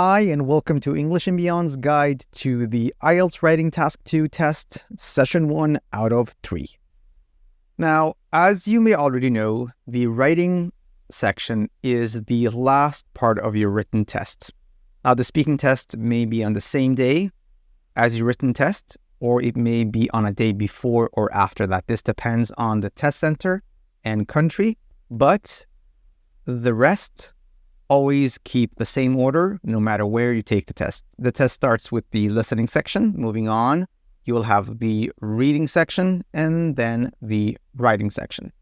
Hi, and welcome to English and Beyond's guide to the IELTS Writing Task 2 test, Session 1 out of 3. Now, as you may already know, the writing section is the last part of your written test. Now, the speaking test may be on the same day as your written test, or it may be on a day before or after that. This depends on the test center and country, but the rest always keep the same order no matter where you take the test. The test starts with the listening section. Moving on, you will have the reading section and then the writing section.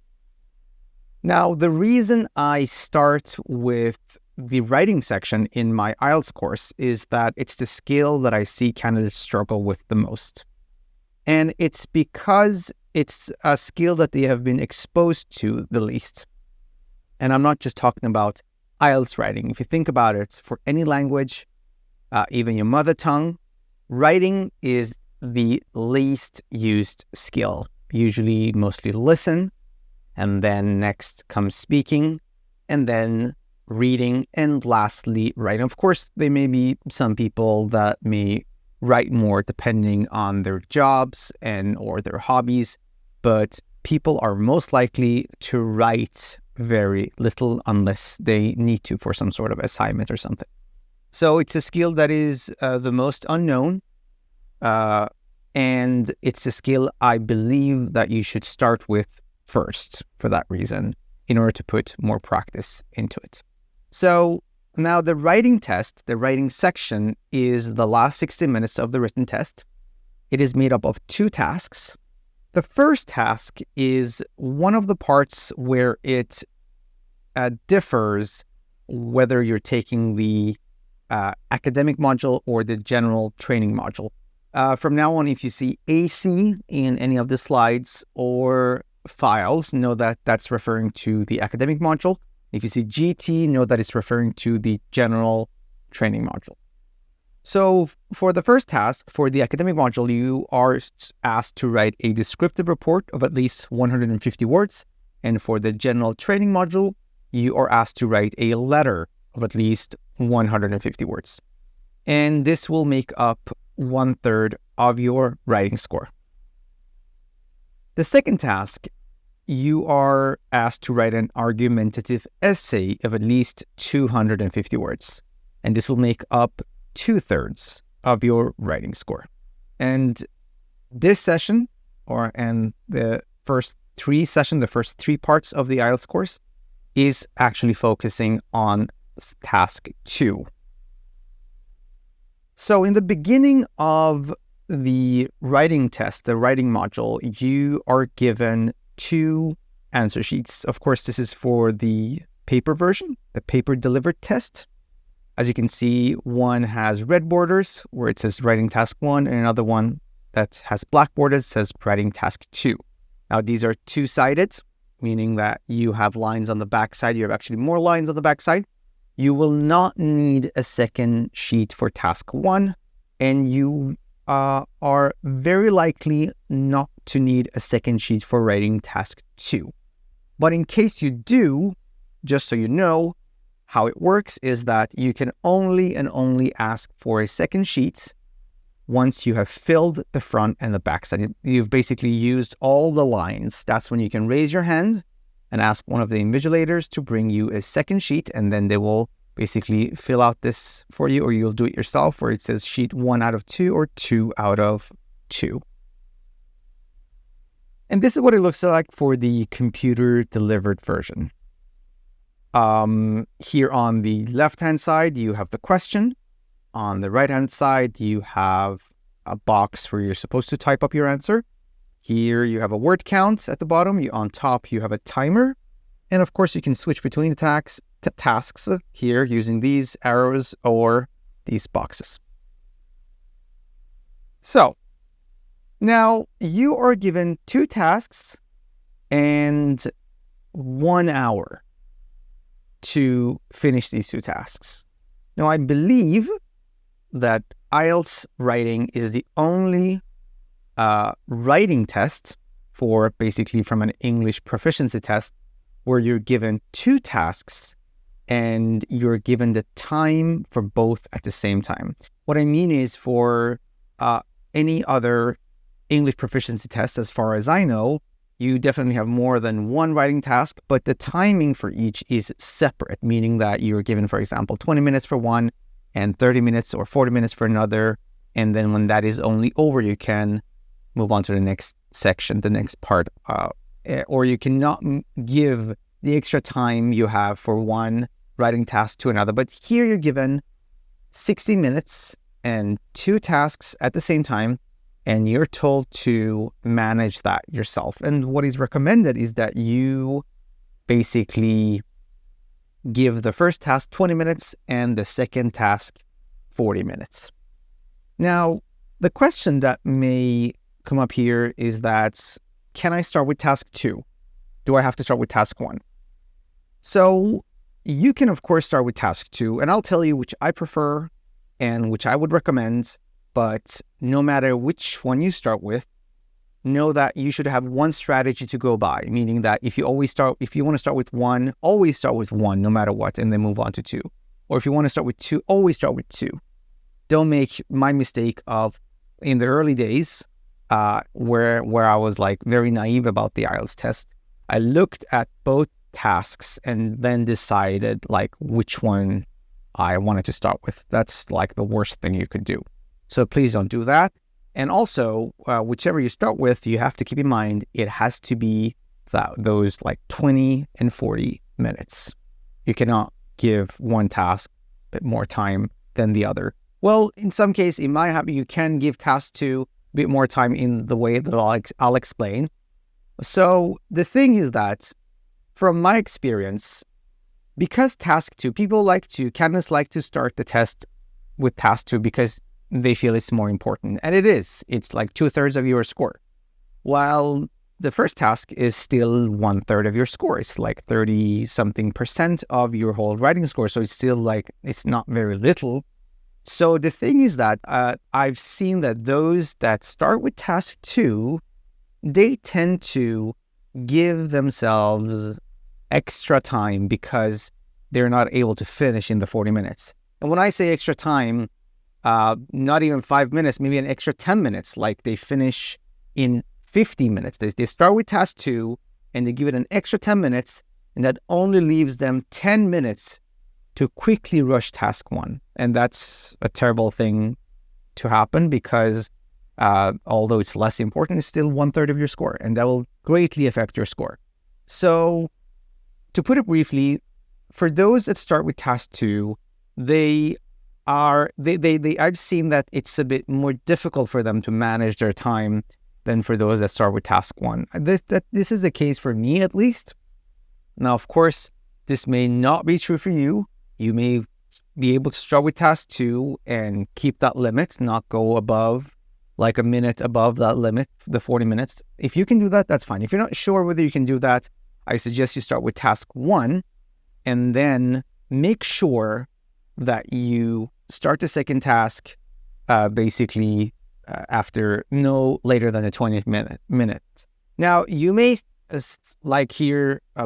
Now, the reason I start with the writing section in my IELTS course is that it's the skill that I see candidates struggle with the most. And it's because it's a skill that they have been exposed to the least. And I'm not just talking about IELTS writing. If you think about it, for any language, even your mother tongue, writing is the least used skill. Usually mostly listen, and then next comes speaking, and then reading, and lastly writing. Of course, there may be some people that may write more depending on their jobs and or their hobbies, but people are most likely to write very little unless they need to for some sort of assignment or something. So it's a skill that is the most unknown, and it's a skill I believe that you should start with first for that reason, in order to put more practice into it. So now the writing test, the writing section, is the last 60 minutes of the written test. It is made up of 2 tasks. The first task is one of the parts where it differs whether you're taking the academic module or the general training module. From now on, if you see AC in any of the slides or files, know that that's referring to the academic module. If you see GT, know that it's referring to the general training module. So for the first task, for the academic module, you are asked to write a descriptive report of at least 150 words. And for the general training module, you are asked to write a letter of at least 150 words. And this will make up 1/3 of your writing score. The second task, you are asked to write an argumentative essay of at least 250 words. And this will make up 2/3 of your writing score. And this session, and the first 3 sessions, the first 3 parts of the IELTS course, is actually focusing on task 2. So in the beginning of the writing test, the writing module, you are given 2 answer sheets. Of course, this is for the paper version, the paper delivered test. As you can see, one has red borders where it says writing task 1, and another one that has black borders says writing task 2. Now, these are 2-sided, meaning that you have lines on the back side. You have actually more lines on the back side. You will not need a second sheet for task 1, and you are very likely not to need a second sheet for writing task 2. But in case you do, just so you know, how it works is that you can only ask for a second sheet once you have filled the front and the back side. You've basically used all the lines. That's when you can raise your hand and ask one of the invigilators to bring you a second sheet, and then they will basically fill out this for you, or you'll do it yourself, where it says sheet 1 out of 2 or 2 out of 2. And this is what it looks like for the computer delivered version. Here on the left-hand side, you have the question. On the right-hand side, you have a box where you're supposed to type up your answer. Here, you have a word count at the bottom. On top, you have a timer. And of course, you can switch between the tasks here using these arrows or these boxes. So, now you are given 2 tasks and 1 hour to finish these 2 tasks. Now, I believe that IELTS writing is the only writing test from an English proficiency test where you're given 2 tasks and you're given the time for both at the same time. What I mean is for any other English proficiency test, as far as I know, you definitely have more than one writing task, but the timing for each is separate, meaning that you're given, for example, 20 minutes for one and 30 minutes or 40 minutes for another. And then when that is only over, you can move on to the next section, the next part, or you cannot give the extra time you have for one writing task to another. But here you're given 60 minutes and two tasks at the same time, and you're told to manage that yourself. And what is recommended is that you basically give the first task 20 minutes and the second task 40 minutes. Now, the question that may come up here is that, can I start with task 2? Do I have to start with task 1? So you can, of course, start with task 2, and I'll tell you which I prefer and which I would recommend. But no matter which one you start with, know that you should have one strategy to go by, meaning that if you want to start with one, always start with one no matter what, and then move on to 2. Or if you want to start with 2, always start with 2. Don't make my mistake of, in the early days, where I was like very naive about the IELTS test. I looked at both tasks and then decided like which one I wanted to start with. That's like the worst thing you could do. So please don't do that. And also, whichever you start with, you have to keep in mind it has to be those like 20 and 40 minutes. You cannot give one task a bit more time than the other. Well, in some case, it might happen you can give task 2 a bit more time in the way that I'll explain. So the thing is that, from my experience, because task 2, candidates like to start the test with task 2 because they feel it's more important. And it is. It's like 2/3 of your score. While the first task is still 1/3 of your score. It's like 30-something% of your whole writing score. So it's still like, it's not very little. So the thing is that I've seen that those that start with task 2, they tend to give themselves extra time because they're not able to finish in the 40 minutes. And when I say extra time, not even 5 minutes, maybe an extra 10 minutes, like they finish in 50 minutes. They start with task 2 and they give it an extra 10 minutes, and that only leaves them 10 minutes to quickly rush task 1. And that's a terrible thing to happen because although it's less important, it's still 1/3 of your score, and that will greatly affect your score. So to put it briefly, for those that start with task 2, I've seen that it's a bit more difficult for them to manage their time than for those that start with task 1. This is the case for me, at least. Now, of course, this may not be true for you. You may be able to start with task 2 and keep that limit, not go above, like a minute above that limit, the 40 minutes. If you can do that, that's fine. If you're not sure whether you can do that, I suggest you start with task 1 and then make sure that you start the second task after no later than the 20th minute. Now, you may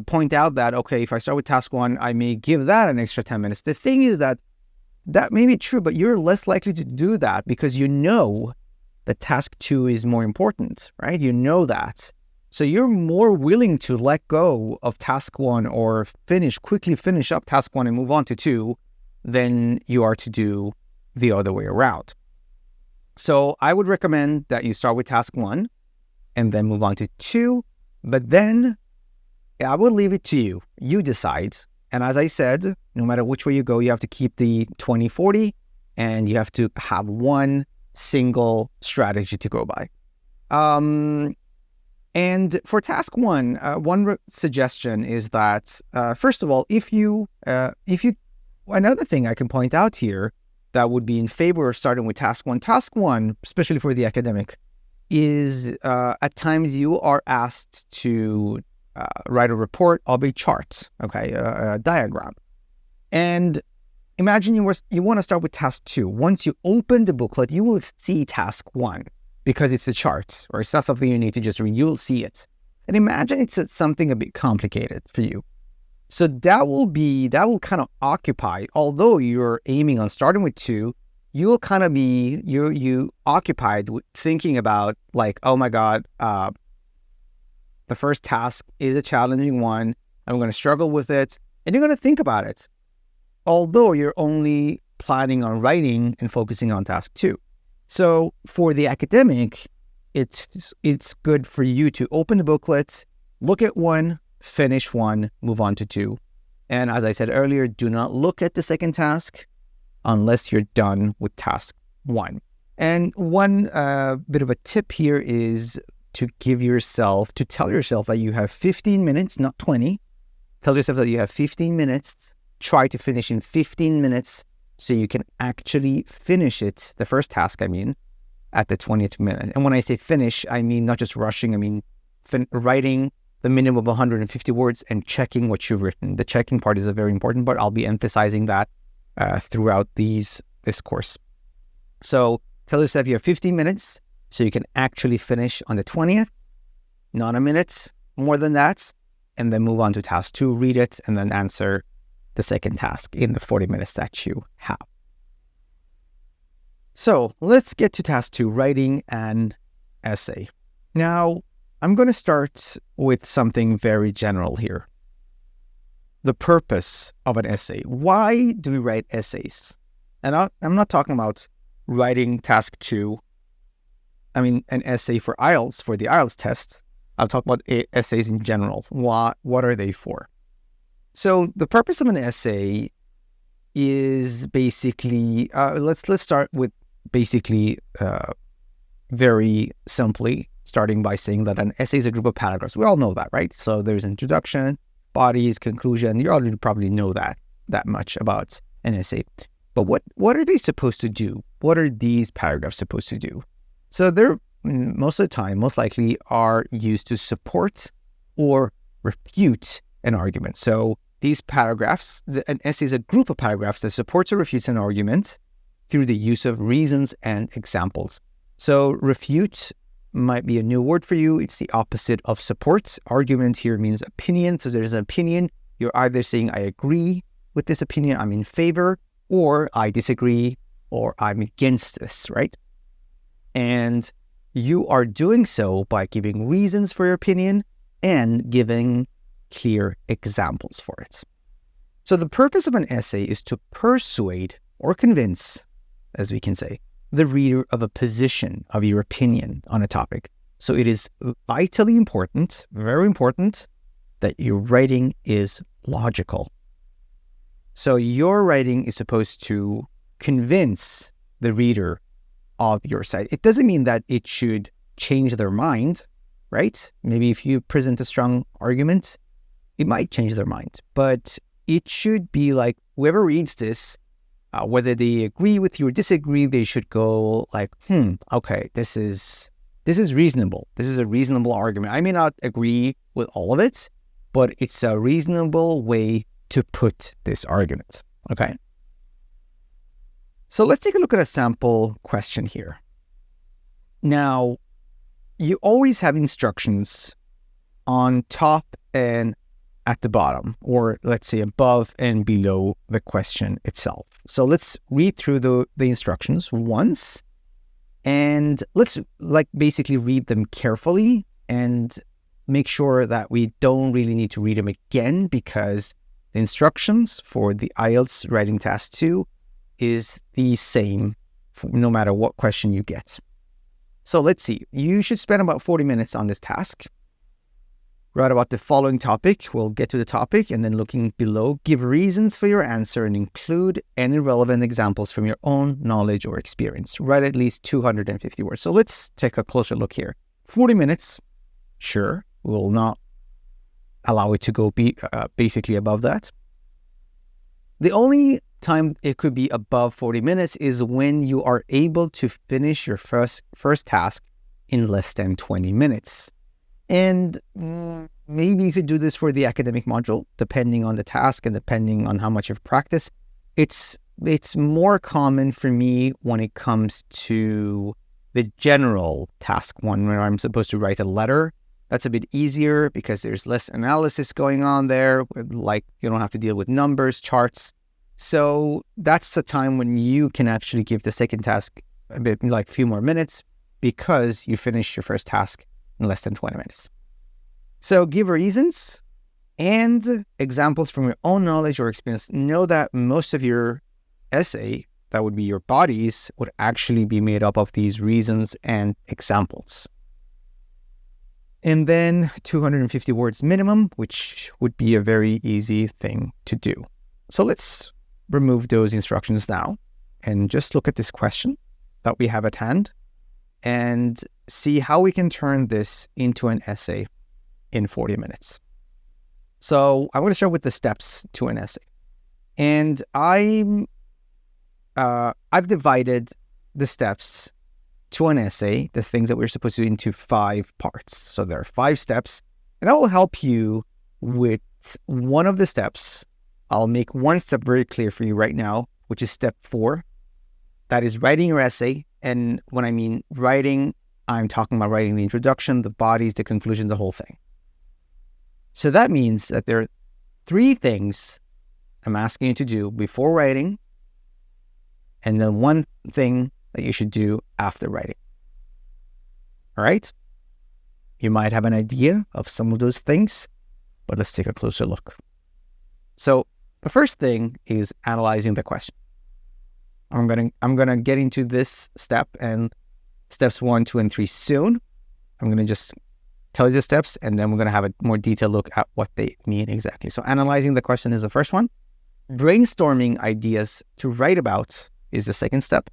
point out that, okay, if I start with task 1, I may give that an extra 10 minutes. The thing is that may be true, but you're less likely to do that because you know that task 2 is more important, right? You know that. So you're more willing to let go of task 1 or quickly finish up task 1 and move on to 2 than you are to do the other way around. So I would recommend that you start with task 1 and then move on to 2. But then I will leave it to you. You decide. And as I said, no matter which way you go, you have to keep the 20-40 and you have to have one single strategy to go by. And for task 1, one suggestion is that, first of all, another thing I can point out here that would be in favor of starting with task 1, especially for the academic, is at times you are asked to write a report of a chart, okay, a diagram. And imagine you want to start with task 2. Once you open the booklet, you will see task 1 because it's a chart, or it's not something you need to just read. You'll see it. And imagine it's something a bit complicated for you. So that will kind of occupy, although you're aiming on starting with 2, you will kind of be, you occupied with thinking about like, oh my God, the first task is a challenging one. I'm going to struggle with it. And you're going to think about it, although you're only planning on writing and focusing on task 2. So for the academic, it's good for you to open the booklet, look at 1, finish 1, move on to 2. And as I said earlier, do not look at the second task unless you're done with task 1. And one bit of a tip here is to tell yourself that you have 15 minutes, not 20. Tell yourself that you have 15 minutes. Try to finish in 15 minutes so you can actually finish it, the first task, I mean, at the 20th minute. And when I say finish, I mean not just rushing, I mean writing the minimum of 150 words and checking what you've written. The checking part is a very important part. I'll be emphasizing that throughout this course. So tell yourself you have 15 minutes so you can actually finish on the 20th, not a minute more than that, and then move on to task 2, read it, and then answer the second task in the 40 minutes that you have. So let's get to task 2, writing an essay. Now, I'm going to start with something very general here. The purpose of an essay. Why do we write essays? And I'm not talking about writing task 2, an essay for IELTS, for the IELTS test. I'll talk about essays in general. What are they for? So the purpose of an essay is basically, let's start with basically very simply, starting by saying that an essay is a group of paragraphs. We all know that, right? So there's introduction, bodies, conclusion. You already probably know that much about an essay. But what are they supposed to do? What are these paragraphs supposed to do? So they're most of the time, most likely, are used to support or refute an argument. So these paragraphs, an essay is a group of paragraphs that supports or refutes an argument through the use of reasons and examples. So refute might be a new word for you. It's the opposite of support. Argument here means opinion. So there's an opinion. You're either saying, I agree with this opinion, I'm in favor, or I disagree, or I'm against this, right? And you are doing so by giving reasons for your opinion and giving clear examples for it. So the purpose of an essay is to persuade or convince, as we can say, the reader of a position, of your opinion on a topic. So it is vitally important, very important, that your writing is logical. So your writing is supposed to convince the reader of your side. It doesn't mean that it should change their mind, right? Maybe if you present a strong argument, it might change their mind. But it should be like, whoever reads this, whether they agree with you or disagree, they should go like, okay, this is reasonable. This is a reasonable argument. I may not agree with all of it, but it's a reasonable way to put this argument, okay? So let's take a look at a sample question here. Now, you always have instructions on top and at the bottom, or let's say above and below the question itself. So let's read through the instructions once, and let's basically read them carefully and make sure that we don't really need to read them again, because the instructions for the IELTS writing task 2 is the same no matter what question you get. So let's see. You should spend about 40 minutes on this task. Write about the following topic. We'll get to the topic, and then looking below, give reasons for your answer and include any relevant examples from your own knowledge or experience. Write at least 250 words. So let's take a closer look here. 40 minutes, sure, will not allow it to go basically above that. The only time it could be above 40 minutes is when you are able to finish your first task in less than 20 minutes. And maybe you could do this for the academic module, depending on the task and depending on how much you've practiced. It's more common for me when it comes to the general task one, where I'm supposed to write a letter That's a bit easier because there's less analysis going on there. Like, you don't have to deal with numbers, charts. So that's the time when you can actually give the second task a bit, like a few more minutes, because you finished your first task in less than 20 minutes. So give reasons and examples from your own knowledge or experience. Know that most of your essay, that would be your bodies, would actually be made up of these reasons and examples. And then 250 words minimum, which would be a very easy thing to do. So let's remove those instructions now and just look at this question that we have at hand and see how we can turn this into an essay in 40 minutes. So I'm going to start with the steps to an essay. And I've divided the steps to an essay, the things that we're supposed to do, into 5 parts. So there are 5 steps, and I will help you with one of the steps. I'll make one step very clear for you right now, which is step 4. That is writing your essay. And when I mean writing, I'm talking about writing the introduction, the bodies, the conclusion, the whole thing. So that means that there are 3 things I'm asking you to do before writing, and then 1 thing that you should do after writing. All right? You might have an idea of some of those things, but let's take a closer look. So the first thing is analyzing the question. I'm gonna get into this step and steps 1, 2, and 3 soon. I'm gonna just tell you the steps, and then we're gonna have a more detailed look at what they mean exactly. So analyzing the question is the first one. Brainstorming ideas to write about is the second step.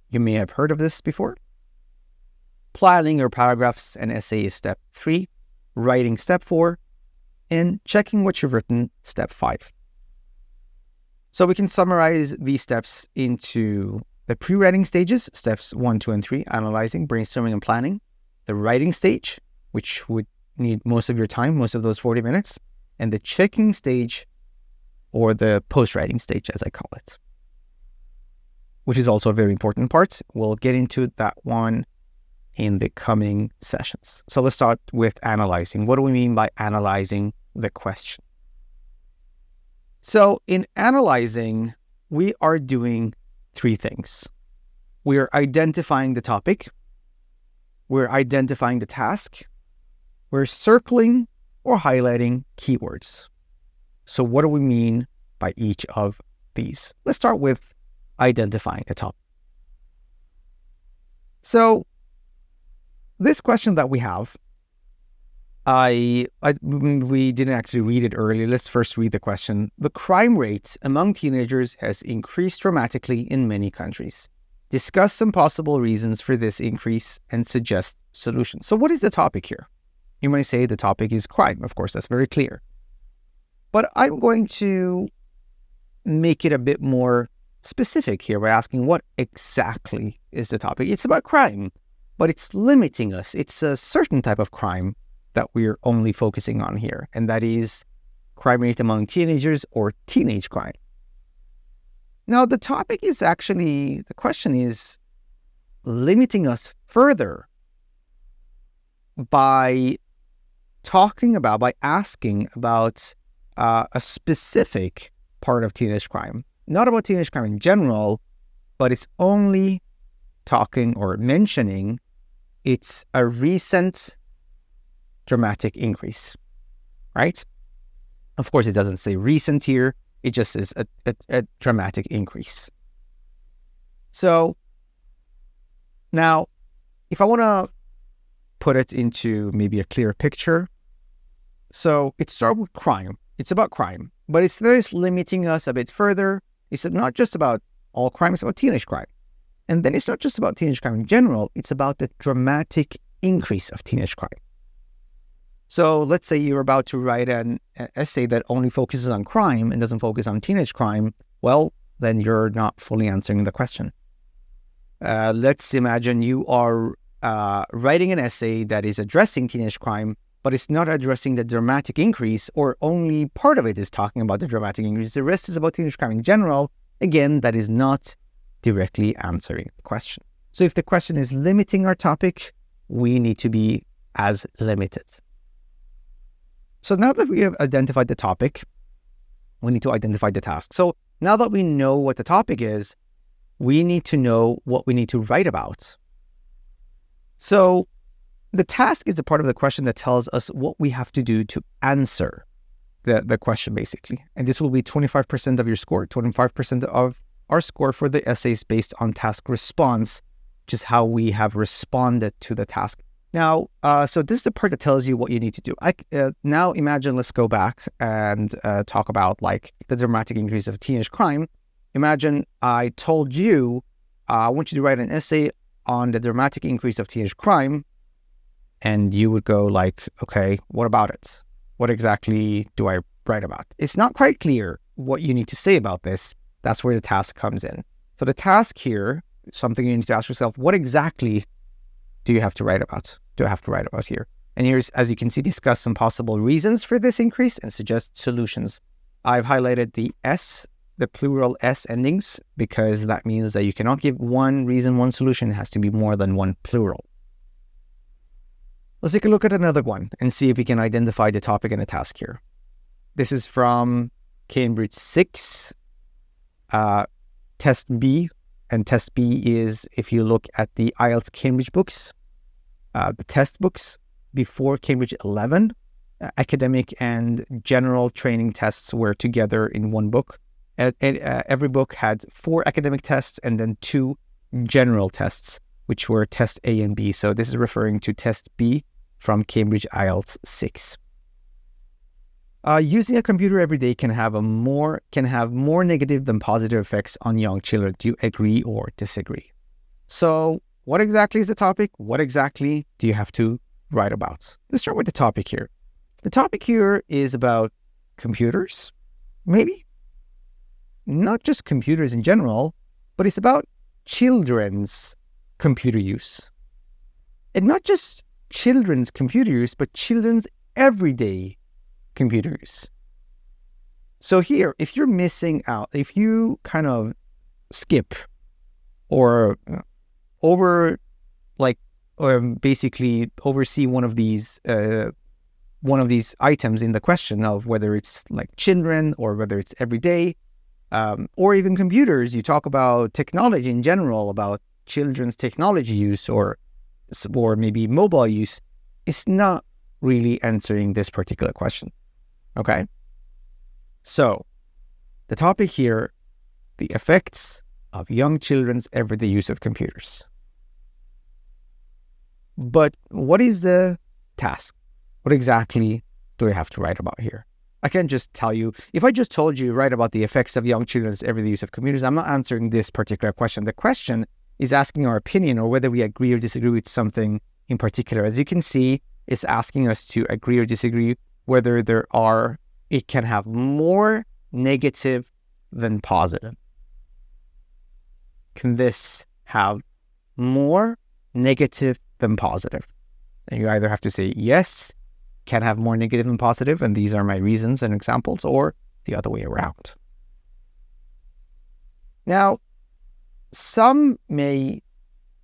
You may have heard of this before. Planning your paragraphs and essay is step 3. Writing step 4. And checking what you've written, step 5. So we can summarize these steps into the pre-writing stages, steps 1, 2, and 3, analyzing, brainstorming, and planning. The writing stage, which would need most of your time, most of those 40 minutes. And the checking stage, or the post-writing stage, as I call it, which is also a very important part. We'll get into that one in the coming sessions. So let's start with analyzing. What do we mean by analyzing the question? So in analyzing, we are doing 3 things. We're identifying the topic, we're identifying the task, we're circling or highlighting keywords. So what do we mean by each of these? Let's start with identifying the topic. So this question that we have, we didn't actually read it earlier. Let's first read the question. The crime rate among teenagers has increased dramatically in many countries. Discuss some possible reasons for this increase and suggest solutions. So what is the topic here? You might say the topic is crime. Of course, that's very clear. But I'm going to make it a bit more specific here by asking what exactly is the topic. It's about crime, but it's limiting us. It's a certain type of crime that we're only focusing on here, and that is crime rate among teenagers, or teenage crime. Now, the topic is actually, the question is limiting us further by asking about a specific part of teenage crime. Not about teenage crime in general, but it's only talking or mentioning it's a recent dramatic increase, right? Of course, it doesn't say recent here. It just is a dramatic increase. So now, if I want to put it into maybe a clear picture, so it starts with crime. It's about crime, but it's limiting us a bit further. It's not just about all crime, it's about teenage crime. And then it's not just about teenage crime in general, it's about the dramatic increase of teenage crime. So let's say you're about to write an essay that only focuses on crime and doesn't focus on teenage crime. Well, then you're not fully answering the question. Let's imagine you are writing an essay that is addressing teenage crime, but it's not addressing the dramatic increase, or only part of it is talking about the dramatic increase. The rest is about teenage crime in general. Again, that is not directly answering the question. So if the question is limiting our topic, we need to be as limited. So now that we have identified the topic, we need to identify the task. So now that we know what the topic is, we need to know what we need to write about. So the task is the part of the question that tells us what we have to do to answer the question, basically. And this will be 25% of your score, 25% of our score for the essays based on task response, which is how we have responded to the task. Now, so this is the part that tells you what you need to do. Now imagine, let's go back and talk about like the dramatic increase of teenage crime. Imagine I told you, I want you to write an essay on the dramatic increase of teenage crime. And you would go like, okay, what about it? What exactly do I write about? It's not quite clear what you need to say about this. That's where the task comes in. So the task here, something you need to ask yourself, what exactly do you have to write about? Do I have to write about here? And here's, as you can see, discuss some possible reasons for this increase and suggest solutions. I've highlighted the S, the plural S endings, because that means that you cannot give one reason, one solution. It has to be more than one plural. Let's take a look at another one and see if we can identify the topic and the task here. This is from Cambridge 6, Test B. And Test B is, if you look at the IELTS Cambridge books, the test books before Cambridge 11, academic and general training tests were together in one book. Every book had 4 academic tests and then 2 general tests, which were Test A and B. So this is referring to Test B from Cambridge IELTS 6. Using a computer every day can have more negative than positive effects on young children. Do you agree or disagree? So what exactly is the topic? What exactly do you have to write about? Let's start with the topic here. The topic here is about computers, maybe. Not just computers in general, but it's about children's computer use. And not just children's computer use, but children's everyday computer use. So here, if you're missing out, if you kind of skip or basically oversee one of these items in the question of whether it's like children or whether it's everyday, or even computers, you talk about technology in general, about children's technology use or maybe mobile use, it's not really answering this particular question. Okay? So, the topic here, the effects of young children's everyday use of computers. But what is the task? What exactly do I have to write about here? I can't just tell you. If I just told you write about the effects of young children's everyday use of computers, I'm not answering this particular question. The question is asking our opinion or whether we agree or disagree with something in particular. As you can see, it's asking us to agree or disagree whether it can have more negative than positive. Can this have more negative than positive? And you either have to say yes, can have more negative than positive, and these are my reasons and examples, or the other way around. Now, some may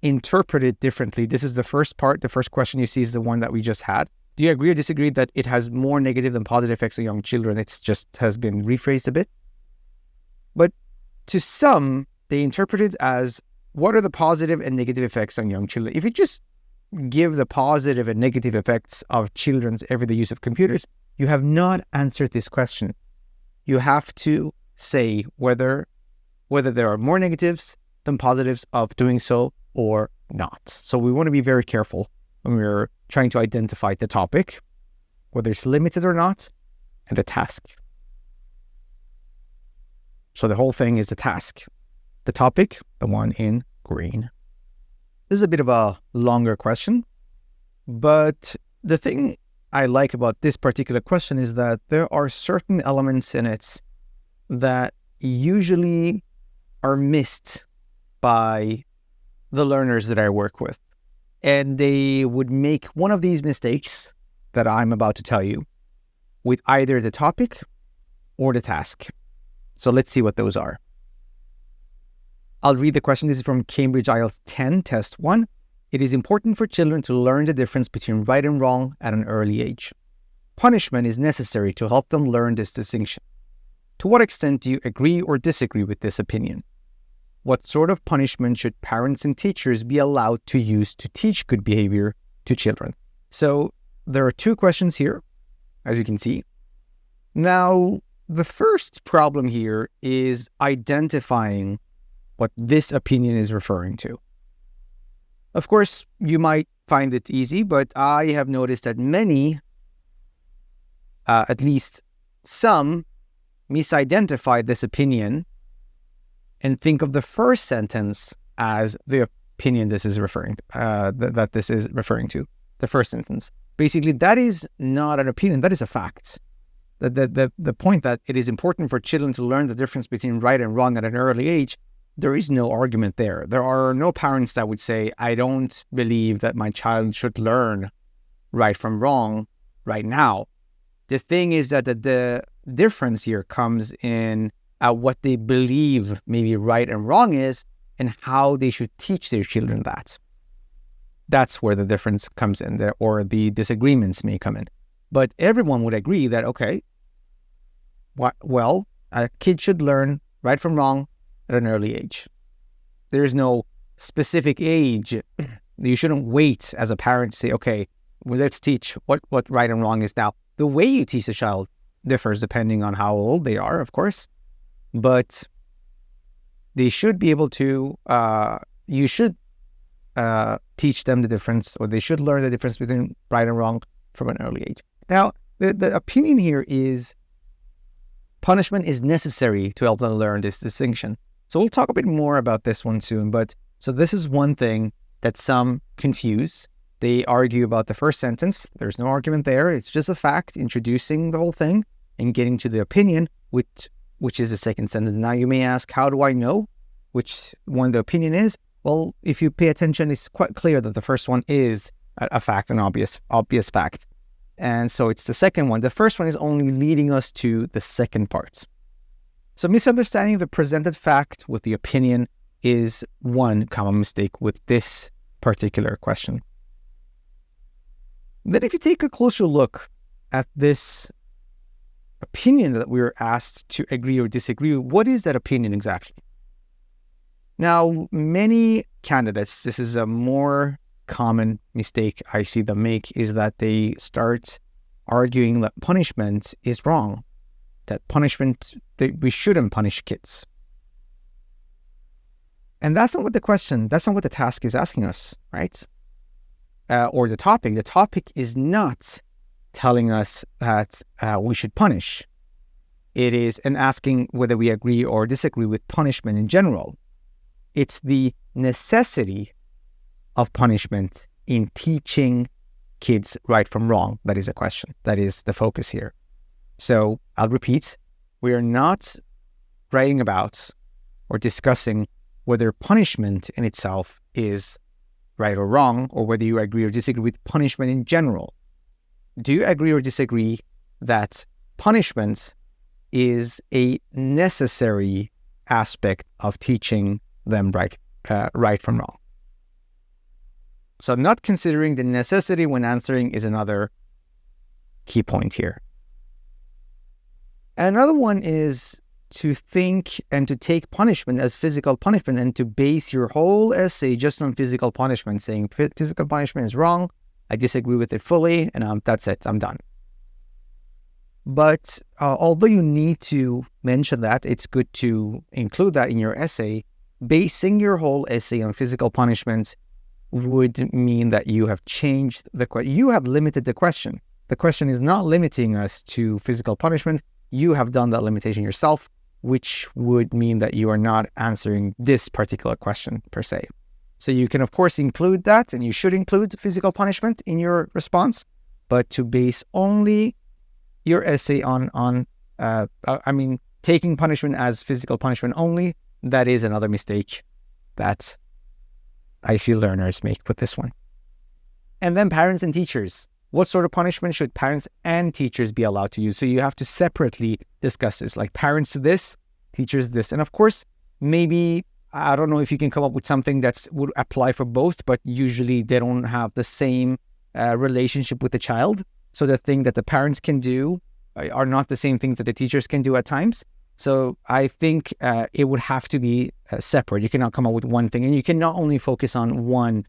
interpret it differently. This is the first part. The first question you see is the one that we just had. Do you agree or disagree that it has more negative than positive effects on young children? It's just has been rephrased a bit. But to some, they interpret it as what are the positive and negative effects on young children? If you just give the positive and negative effects of children's everyday use of computers, you have not answered this question. You have to say whether there are more negatives than positives of doing so or not. So we want to be very careful when we're trying to identify the topic, whether it's limited or not, and the task. So the whole thing is the task. The topic, the one in green. This is a bit of a longer question, but the thing I like about this particular question is that there are certain elements in it that usually are missed by the learners that I work with. And they would make one of these mistakes that I'm about to tell you with either the topic or the task. So let's see what those are. I'll read the question. This is from Cambridge IELTS 10, Test 1. it is important for children to learn the difference between right and wrong at an early age. Punishment is necessary to help them learn this distinction. To what extent do you agree or disagree with this opinion? What sort of punishment should parents and teachers be allowed to use to teach good behavior to children? So there are two questions here, as you can see. Now, the first problem here is identifying what this opinion is referring to. Of course, you might find it easy, but I have noticed that many, at least some, misidentify this opinion and think of the first sentence as the opinion this is referring to, that this is referring to, the first sentence. Basically, that is not an opinion, that is a fact. The point that it is important for children to learn the difference between right and wrong at an early age, there is no argument there. There are no parents that would say, I don't believe that my child should learn right from wrong right now. The thing is that the difference here comes in what they believe maybe right and wrong is and how they should teach their children that. That's where the difference comes in, or the disagreements may come in. But everyone would agree that, okay, well, a kid should learn right from wrong at an early age. There's no specific age. You shouldn't wait as a parent to say, okay, well, let's teach what right and wrong is now. The way you teach a child differs depending on how old they are, of course, but they should be able to, you should teach them the difference, or they should learn the difference between right and wrong from an early age. Now, the opinion here is punishment is necessary to help them learn this distinction. So we'll talk a bit more about this one soon, but so this is one thing that some confuse. They argue about the first sentence. There's no argument there. It's just a fact, introducing the whole thing and getting to the opinion, which is the second sentence. Now you may ask, how do I know which one the opinion is? Well, if you pay attention, it's quite clear that the first one is a fact, an obvious fact. And so it's the second one. The first one is only leading us to the second part. So misunderstanding the presented fact with the opinion is one common mistake with this particular question. Then if you take a closer look at this opinion that we were asked to agree or disagree with, what is that opinion exactly? Now, many candidates, this is a more common mistake I see them make, is that they start arguing that punishment is wrong, that we shouldn't punish kids. And that's not what the task is asking us, right? Or the topic. The topic is not telling us that we should punish. It is asking whether we agree or disagree with punishment in general. It's the necessity of punishment in teaching kids right from wrong. That is a question. That is the focus here. So I'll repeat, we are not writing about or discussing whether punishment in itself is right or wrong, or whether you agree or disagree with punishment in general. Do you agree or disagree that punishment is a necessary aspect of teaching them right from wrong? So not considering the necessity when answering is another key point here. Another one is to think and to take punishment as physical punishment and to base your whole essay just on physical punishment, saying physical punishment is wrong, I disagree with it fully, and that's it, I'm done. But although you need to mention that, it's good to include that in your essay. Basing your whole essay on physical punishment would mean that you have changed you have limited the question. The question is not limiting us to physical punishment. You have done that limitation yourself, which would mean that you are not answering this particular question per se. So you can, of course, include that, and you should include physical punishment in your response, but to base only your essay on taking punishment as physical punishment only, that is another mistake that I see learners make with this one. And then parents and teachers. What sort of punishment should parents and teachers be allowed to use? So you have to separately discuss this, like parents this, teachers this. And of course, maybe I don't know if you can come up with something that would apply for both, but usually they don't have the same relationship with the child. So the thing that the parents can do are not the same things that the teachers can do at times. So I think it would have to be separate. You cannot come up with one thing, and you can not only focus on one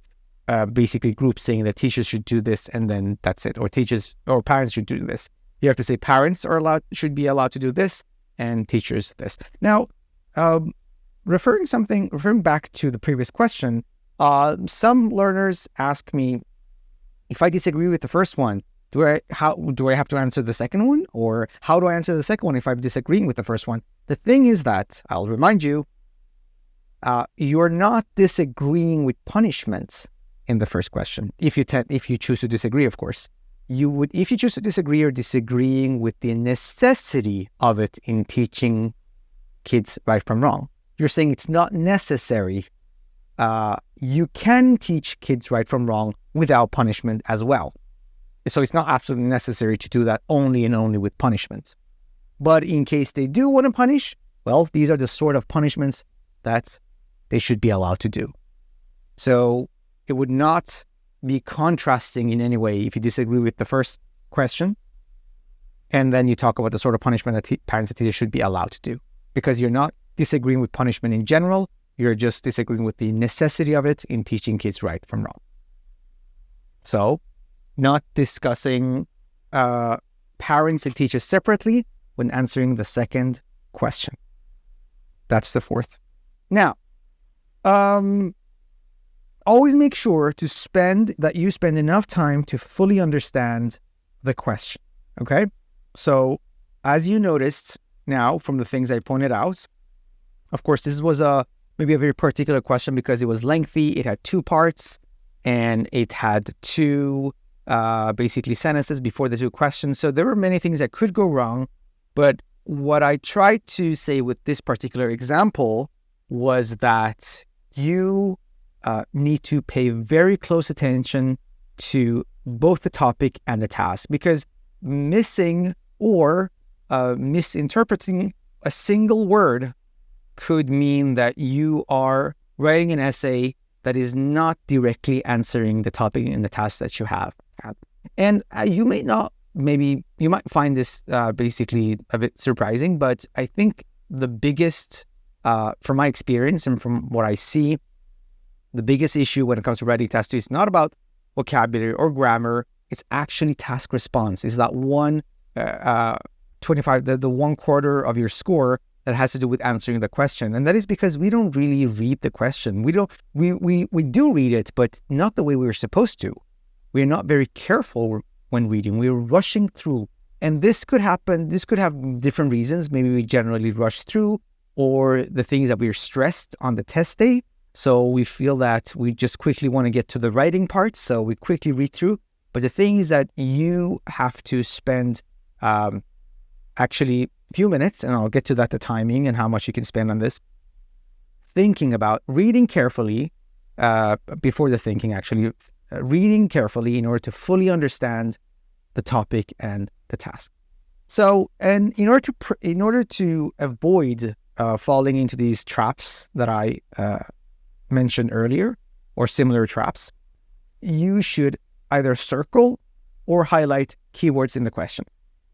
basically group saying that teachers should do this and then that's it, or teachers or parents should do this. You have to say parents should be allowed to do this and teachers this. Now, referring back to the previous question, some learners ask me, if I disagree with the first one, do I have to answer the second one? Or how do I answer the second one if I'm disagreeing with the first one? The thing is that, I'll remind you, you're not disagreeing with punishments in the first question. If you choose to disagree, of course. If you choose to disagree, you're disagreeing with the necessity of it in teaching kids right from wrong. You're saying it's not necessary. You can teach kids right from wrong without punishment as well. So it's not absolutely necessary to do that only and only with punishment. But in case they do want to punish, well, these are the sort of punishments that they should be allowed to do. So it would not be contrasting in any way if you disagree with the first question and then you talk about the sort of punishment that parents and teachers should be allowed to do. Because you're not disagreeing with punishment in general, you're just disagreeing with the necessity of it in teaching kids right from wrong. So, not discussing parents and teachers separately when answering the second question. That's the fourth. Now, always make sure you spend enough time to fully understand the question, okay? So, as you noticed now from the things I pointed out, of course, this was maybe a very particular question because it was lengthy. It had two parts and it had two basically sentences before the two questions. So there were many things that could go wrong. But what I tried to say with this particular example was that you need to pay very close attention to both the topic and the task, because missing or misinterpreting a single word could mean that you are writing an essay that is not directly answering the topic and the task that you have. And you might find this basically a bit surprising, but I think the biggest, from my experience and from what I see, the biggest issue when it comes to writing task 2 is not about vocabulary or grammar. It's actually task response. It's that 25, the 1/4 of your score that has to do with answering the question. And that is because we don't really read the question. We do read it, but not the way we were supposed to. We're not very careful when reading. We're rushing through. And this could happen. This could have different reasons. Maybe we generally rush through, or the things that we're stressed on the test day. So we feel that we just quickly want to get to the writing part. So we quickly read through. But the thing is that you have to spend actually a few minutes, and I'll get to that, the timing and how much you can spend on this, thinking about reading carefully before the thinking, actually reading carefully in order to fully understand the topic and the task. So, and in order to avoid falling into these traps that I mentioned earlier, or similar traps, you should either circle or highlight keywords in the question.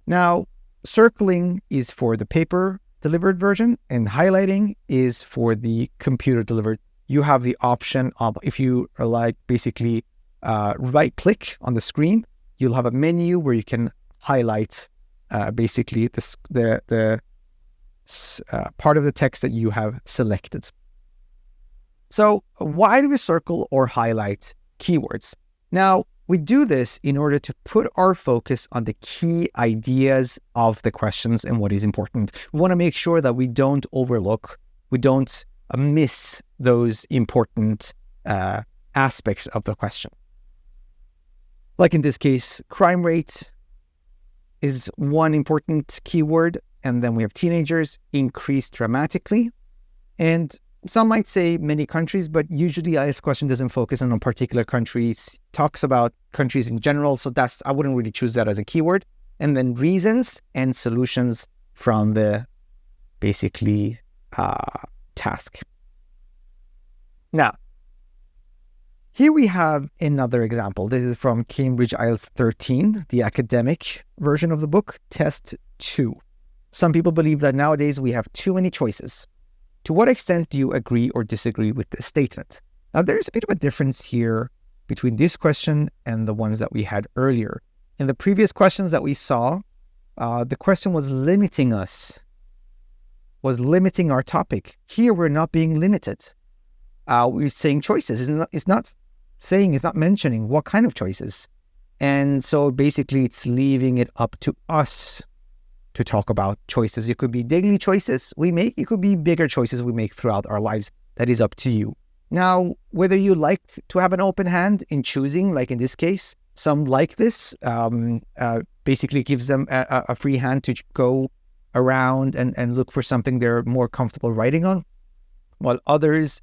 Now, circling is for the paper delivered version and highlighting is for the computer delivered. You have the option of, if you are like basically right click on the screen, you'll have a menu where you can highlight basically the part of the text that you have selected. So why do we circle or highlight keywords? Now, we do this in order to put our focus on the key ideas of the questions and what is important. We want to make sure that we don't overlook, we don't miss those important aspects of the question. Like in this case, crime rate is one important keyword, and then we have teenagers increased dramatically. And some might say many countries, but usually IELTS question doesn't focus on a particular country. It talks about countries in general, so I wouldn't really choose that as a keyword. And then reasons and solutions from the basically task. Now, here we have another example. This is from Cambridge IELTS 13, the academic version of the book, Test 2. Some people believe that nowadays we have too many choices. To what extent do you agree or disagree with this statement? Now, there's a bit of a difference here between this question and the ones that we had earlier. In the previous questions that we saw, the question was limiting us, was limiting our topic. Here, we're not being limited. We're saying choices. It's not mentioning what kind of choices. And so basically, it's leaving it up to us to talk about choices. It could be daily choices we make. It could be bigger choices we make throughout our lives. That is up to you. Now, whether you like to have an open hand in choosing, like in this case, some like this, basically gives them a free hand to go around and look for something they're more comfortable writing on, while others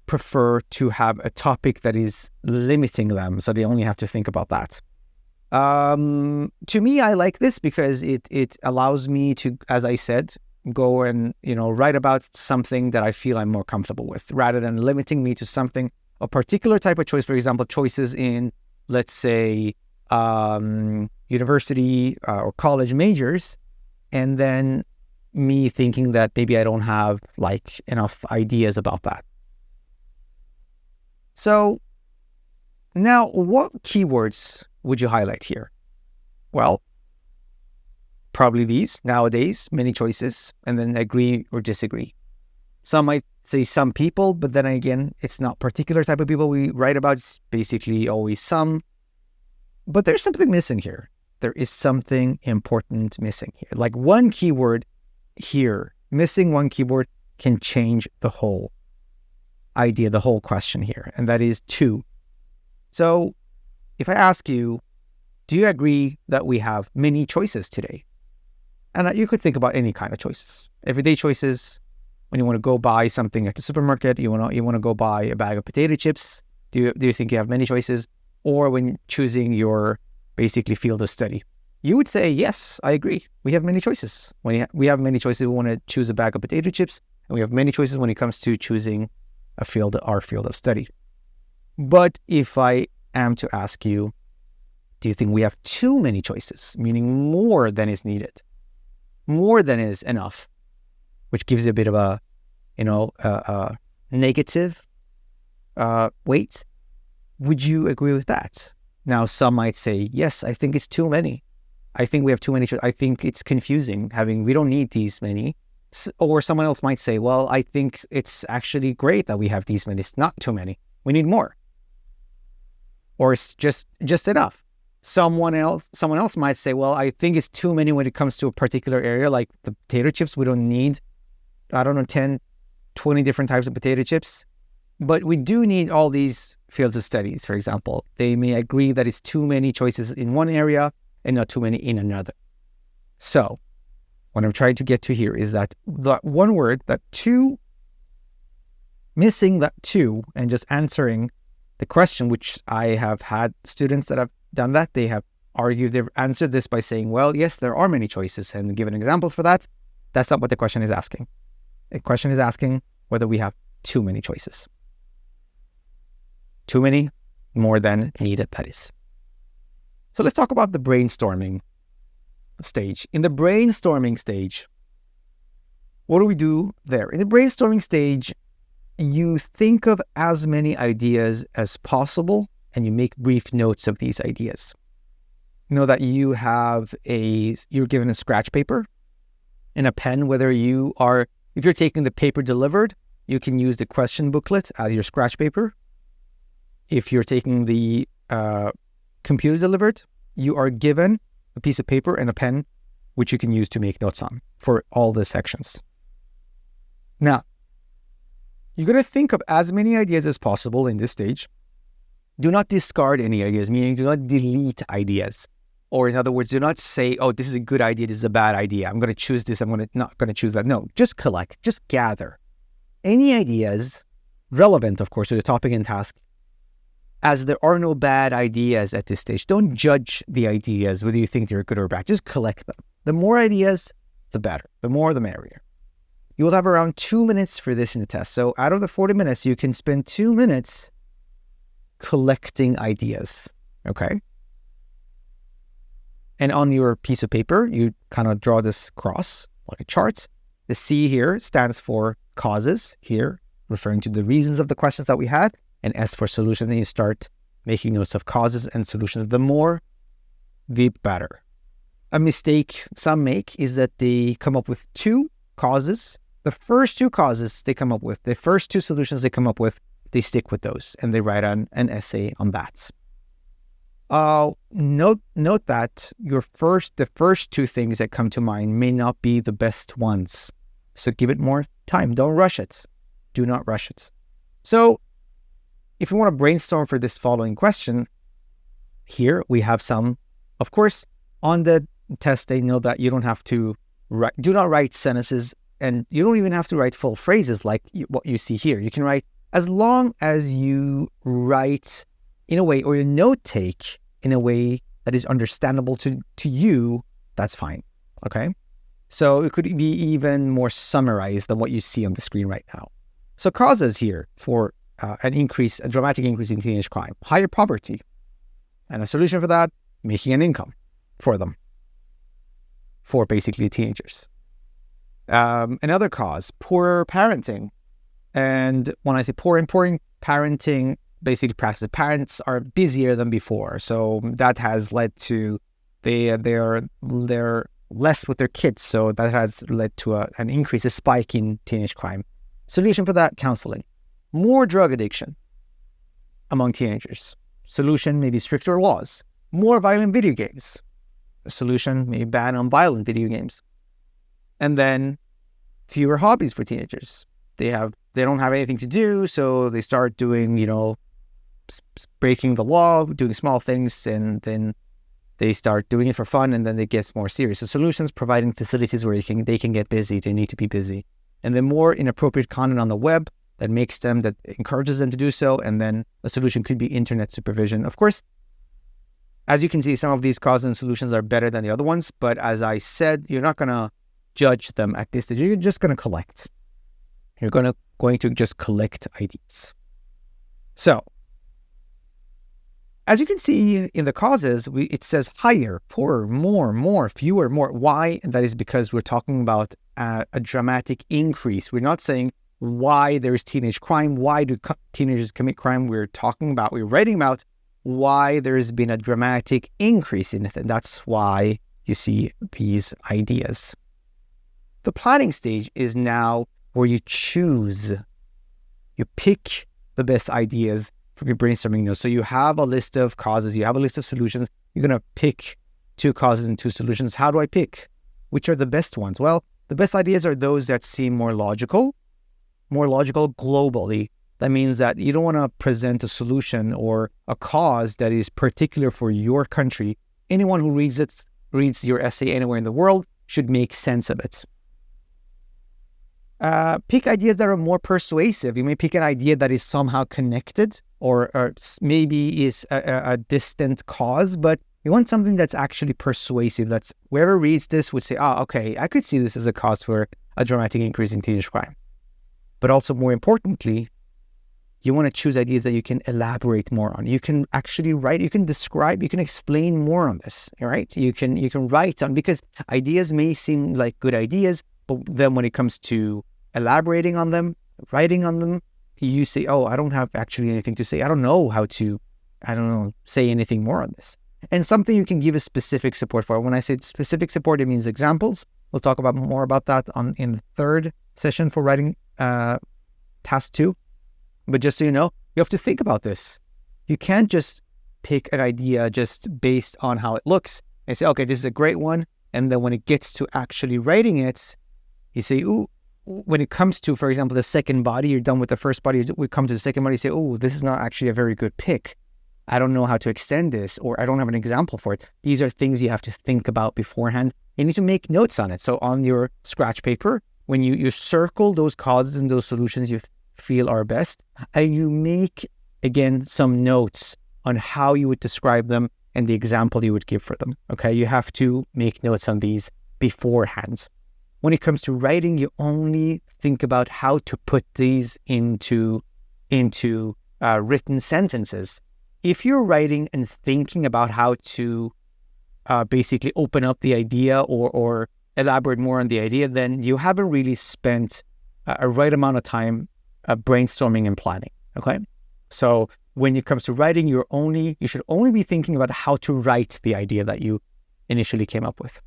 prefer to have a topic that is limiting them, so they only have to think about that. To me, I like this because it allows me to, as I said, go and write about something that I feel I'm more comfortable with, rather than limiting me to something, a particular type of choice. For example, choices in, let's say, university or college majors, and then me thinking that maybe I don't have enough ideas about that. So now, what keywords would you highlight here? Well, probably these. Nowadays, many choices, and then agree or disagree. Some might say some people, but then again, it's not particular type of people we write about. It's basically always some. But there's something missing here. There is something important missing here. Like one keyword here, missing one keyword can change the whole idea, the whole question here, and that is to. So if I ask you, do you agree that we have many choices today? And you could think about any kind of choices. Everyday choices, when you want to go buy something at the supermarket, you want to go buy a bag of potato chips. Do you think you have many choices? Or when choosing your basically field of study, you would say, yes, I agree. We have many choices. When we have many choices, we want to choose a bag of potato chips, and we have many choices when it comes to choosing our field of study. But if I am to ask you, do you think we have too many choices, meaning more than is needed, more than is enough, which gives you a bit of a negative weight? Would you agree with that? Now, some might say, yes, I think it's too many. I think we have too many. I think it's confusing we don't need these many. Or someone else might say, well, I think it's actually great that we have these many. It's not too many. We need more. Or it's just enough. Someone else might say, well, I think it's too many when it comes to a particular area, like the potato chips. We don't need, 10, 20 different types of potato chips. But we do need all these fields of studies, for example. They may agree that it's too many choices in one area and not too many in another. So what I'm trying to get to here is that the one word, that two, missing that two, and just answering the question, which I have had students that have done that. They have argued, they've answered this by saying, well, yes, there are many choices, and given examples for that. That's not what the question is asking. The question is asking whether we have too many choices. Too many, more than needed, that is. So let's talk about the brainstorming stage. In the brainstorming stage, what do we do there? In the brainstorming stage, you think of as many ideas as possible and you make brief notes of these ideas. You know that you're given a scratch paper and a pen, if you're taking the paper delivered, you can use the question booklet as your scratch paper. If you're taking the computer delivered, you are given a piece of paper and a pen, which you can use to make notes on for all the sections. Now, you're going to think of as many ideas as possible in this stage. Do not discard any ideas, meaning do not delete ideas. Or in other words, do not say, oh, this is a good idea, this is a bad idea. I'm going to choose this, not going to choose that. No, just collect, just gather any ideas relevant, of course, to the topic and task, as there are no bad ideas at this stage. Don't judge the ideas, whether you think they're good or bad. Just collect them. The more ideas, the better. The more, the merrier. you will have around 2 minutes for this in the test. So out of the 40 minutes, you can spend 2 minutes collecting ideas, okay? And on your piece of paper, you kind of draw this cross, like a chart. The C here stands for causes, here, referring to the reasons of the questions that we had, and S for solution. Then you start making notes of causes and solutions. The more, the better. A mistake some make is that they come up with 2 causes. The first 2 causes they come up with, the first 2 solutions they come up with, they stick with those and they write an essay on that. Note that the first 2 things that come to mind may not be the best ones. So give it more time. Don't rush it. Do not rush it. So if you want to brainstorm for this following question, here we have some, of course, on the test, they know that you don't have to write, do not write sentences, and you don't even have to write full phrases like what you see here. You can write as long as you write in a way, or you note take in a way that is understandable to you, that's fine, okay? So it could be even more summarized than what you see on the screen right now. So causes here for a dramatic increase in teenage crime, higher poverty, and a solution for that, making an income for them, for basically teenagers. Another cause, poor parenting. And when I say poor parenting, basically practice, parents are busier than before. So that has led to they're less with their kids. So that has led to an increase, a spike in teenage crime. Solution for that, counseling. More drug addiction among teenagers. Solution, maybe stricter laws. More violent video games. A solution, maybe ban on violent video games. And then fewer hobbies for teenagers. They don't have anything to do, so they start doing, breaking the law, doing small things, and then they start doing it for fun, and then it gets more serious. So solutions, providing facilities where they can get busy, they need to be busy. And then more inappropriate content on the web that encourages them to do so, and then a solution could be internet supervision. Of course, as you can see, some of these causes and solutions are better than the other ones, but as I said, you're not going to judge them at this stage. You're just going to collect. You're going to just collect ideas. So, as you can see in the causes, it says higher, poorer, more, fewer, more. Why? And that is because we're talking about a dramatic increase. We're not saying why there is teenage crime. Why do teenagers commit crime? We're writing about why there's been a dramatic increase in it. And that's why you see these ideas. The planning stage is now where you pick the best ideas from your brainstorming notes. So you have a list of causes, you have a list of solutions. You're going to pick 2 causes and 2 solutions. How do I pick? Which are the best ones? Well, the best ideas are those that seem more logical globally. That means that you don't want to present a solution or a cause that is particular for your country. Anyone who reads your essay anywhere in the world should make sense of it. Pick ideas that are more persuasive. You may pick an idea that is somehow connected or maybe is a distant cause, but you want something that's actually persuasive. That's whoever reads this would say, okay, I could see this as a cause for a dramatic increase in teenage crime. But also more importantly, you want to choose ideas that you can elaborate more on. You can actually write, you can describe, you can explain more on this, all right? You can write on, because ideas may seem like good ideas, but then when it comes to elaborating on them, writing on them, you say, I don't have actually anything to say. I don't know how to, say anything more on this. And something you can give a specific support for. When I say specific support, it means examples. We'll talk about more about that in the 3rd session for writing task 2. But just so you know, you have to think about this. You can't just pick an idea just based on how it looks and say, okay, this is a great one. And then when it gets to actually writing it, you say, when it comes to, for example, the second body, you're done with the first body, we come to the second body, you say, this is not actually a very good pick. I don't know how to extend this, or I don't have an example for it. These are things you have to think about beforehand. You need to make notes on it. So on your scratch paper, when you circle those causes and those solutions you feel are best, and you make, again, some notes on how you would describe them and the example you would give for them. Okay, you have to make notes on these beforehand. when it comes to writing, you only think about how to put these into written sentences. If you're writing and thinking about how to basically open up the idea or elaborate more on the idea, then you haven't really spent a right amount of time brainstorming and planning. Okay, so when it comes to writing, you should only be thinking about how to write the idea that you initially came up with.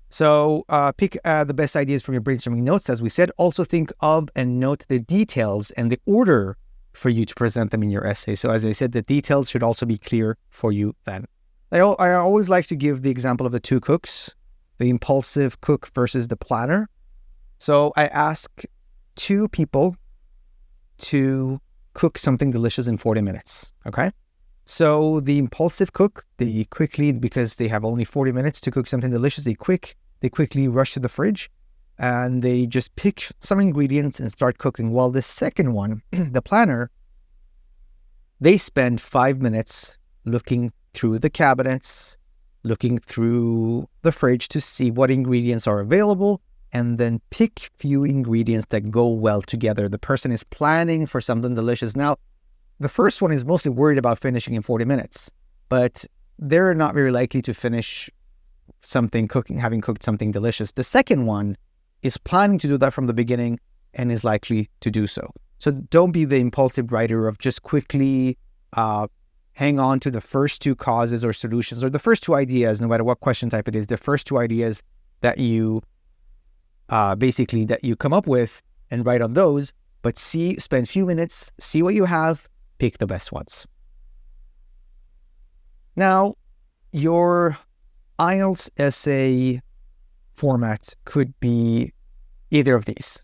So pick the best ideas from your brainstorming notes, as we said. Also think of and note the details and the order for you to present them in your essay. So as I said, the details should also be clear for you then. I always like to give the example of the two cooks, the impulsive cook versus the planner. So I ask two people to cook something delicious in 40 minutes, okay? So the impulsive cook, they quickly, because they have only 40 minutes to cook something delicious, they quickly rush to the fridge and they just pick some ingredients and start cooking. While the second one, the planner, they spend 5 minutes looking through the cabinets, looking through the fridge to see what ingredients are available, and then pick few ingredients that go well together. The person is planning for something delicious. Now, the first one is mostly worried about finishing in 40 minutes, but they're not very likely to finish having cooked something delicious. The second one is planning to do that from the beginning and is likely to do so. So don't be the impulsive writer of just quickly hang on to the first two causes or solutions, or the first two ideas, no matter what question type it is, the first two ideas that you that you come up with and write on those, but spend a few minutes, see what you have, pick the best ones. Now, your IELTS essay format could be either of these,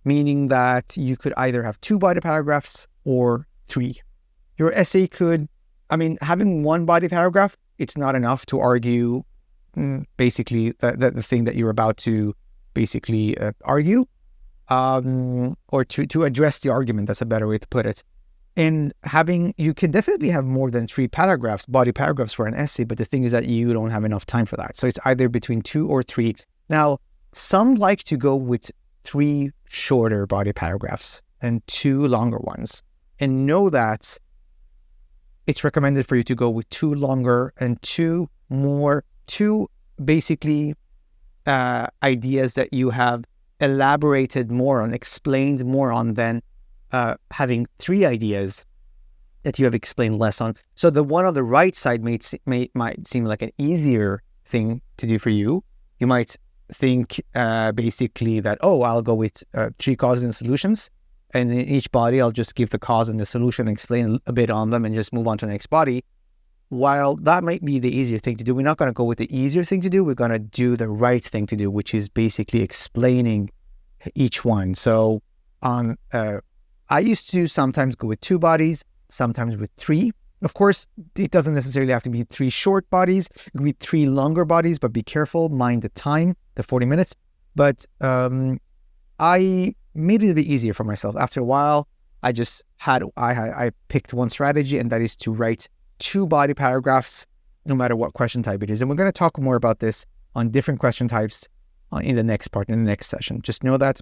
meaning that you could either have 2 body paragraphs or 3. Your essay could, having 1 body paragraph, it's not enough to argue basically the thing that you're about to basically argue, or to address the argument. That's a better way to put it. And you can definitely have more than 3 body paragraphs for an essay, but the thing is that you don't have enough time for that. So it's either between 2 or 3. Now, some like to go with 3 shorter body paragraphs and 2 longer ones, and know that it's recommended for you to go with 2 longer and 2 basically ideas that you have elaborated more on, explained more on, than having 3 ideas that you have explained less on. So the one on the right side might seem like an easier thing to do for you. You might think basically that, I'll go with 3 causes and solutions, and in each body I'll just give the cause and the solution, explain a bit on them, and just move on to the next body. While that might be the easier thing to do, we're not going to go with the easier thing to do. We're going to do the right thing to do, which is basically explaining each one. So I used to sometimes go with 2 bodies, sometimes with 3. Of course, it doesn't necessarily have to be 3 short bodies. It could be 3 longer bodies, but be careful, mind the time, the 40 minutes. But I made it a bit easier for myself. After a while, I picked one strategy, and that is to write 2 body paragraphs, no matter what question type it is. And we're going to talk more about this on different question types in the next part, in the next session. Just know that